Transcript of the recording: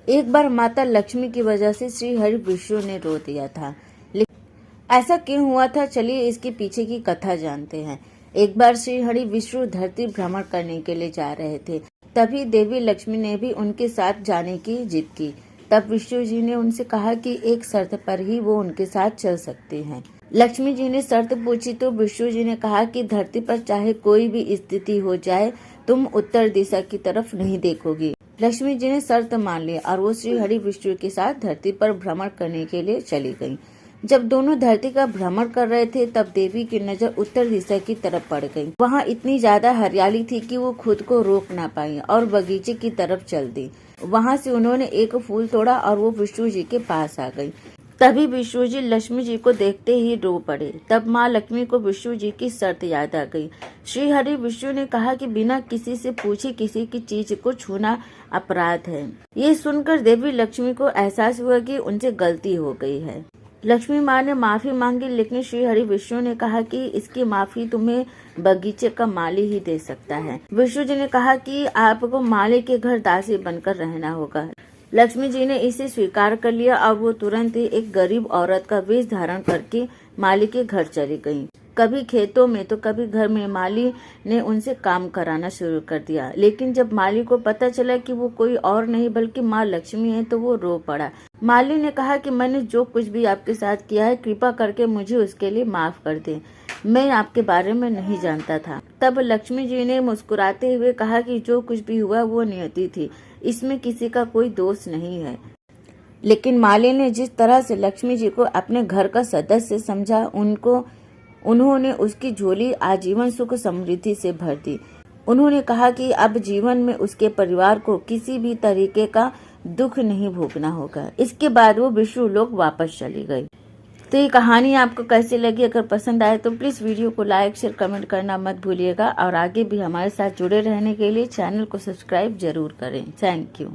एक बार माता लक्ष्मी की वजह से श्री हरि विष्णु ने रो दिया था। लेकिन ऐसा क्यों हुआ था, चलिए इसके पीछे की कथा जानते हैं। एक बार श्री हरि विष्णु धरती भ्रमण करने के लिए जा रहे थे। तभी देवी लक्ष्मी ने भी उनके साथ जाने की जिद की। तब विष्णु जी ने उनसे कहा कि एक शर्त पर ही वो उनके साथ चल सकते हैं। लक्ष्मी जी ने शर्त पूछी तो विष्णु जी ने कहा कि धरती पर चाहे कोई भी स्थिति हो जाए, तुम उत्तर दिशा की तरफ नहीं देखोगी। लक्ष्मी जी ने शर्त मान ली और वो श्री हरि विष्णु के साथ धरती पर भ्रमण करने के लिए चली गयी। जब दोनों धरती का भ्रमण कर रहे थे तब देवी की नजर उत्तर दिशा की तरफ पड़ गई। वहाँ इतनी ज्यादा हरियाली थी कि वो खुद को रोक ना पाई और बगीचे की तरफ चल दी। वहाँ से उन्होंने एक फूल तोड़ा और वो विष्णु जी के पास आ गई। तभी विष्णु जी लक्ष्मी जी को देखते ही रो पड़े। तब माँ लक्ष्मी को विष्णु जी की शर्त याद आ गई। श्री हरि विष्णु ने कहा कि बिना किसी से पूछे किसी की चीज को छूना अपराध है। ये सुनकर देवी लक्ष्मी को एहसास हुआ कि उनसे गलती हो गई है। लक्ष्मी माँ ने माफी मांगी, लेकिन श्री हरि विष्णु ने कहा कि इसकी माफी तुम्हें बगीचे का माली ही दे सकता है। विष्णु जी ने कहा कि आपको माली के घर दासी बनकर रहना होगा। लक्ष्मी जी ने इसे स्वीकार कर लिया और वो तुरंत ही एक गरीब औरत का वेश धारण करके माली के घर चली गयी। कभी खेतों में तो कभी घर में माली ने उनसे काम कराना शुरू कर दिया। लेकिन जब माली को पता चला कि वो कोई और नहीं बल्कि माँ लक्ष्मी है तो वो रो पड़ा। माली ने कहा कि मैंने जो कुछ भी आपके साथ किया है, कृपा करके मुझे उसके लिए माफ कर दे। मैं आपके बारे में नहीं जानता था। तब लक्ष्मी जी ने मुस्कुराते हुए कहा कि जो कुछ भी हुआ वो नियति थी, इसमें किसी का कोई दोष नहीं है। लेकिन माली ने जिस तरह से लक्ष्मी जी को अपने घर का सदस्य समझा, उन्होंने उसकी झोली आजीवन सुख समृद्धि से भर दी। उन्होंने कहा कि अब जीवन में उसके परिवार को किसी भी तरीके का दुख नहीं भोगना होगा। इसके बाद वो विष्णु लोक वापस चली गई। तो ये कहानी आपको कैसी लगी? अगर पसंद आए तो प्लीज वीडियो को लाइक शेयर कमेंट करना मत भूलिएगा और आगे भी हमारे साथ जुड़े रहने के लिए चैनल को सब्सक्राइब जरूर करें। Thank you.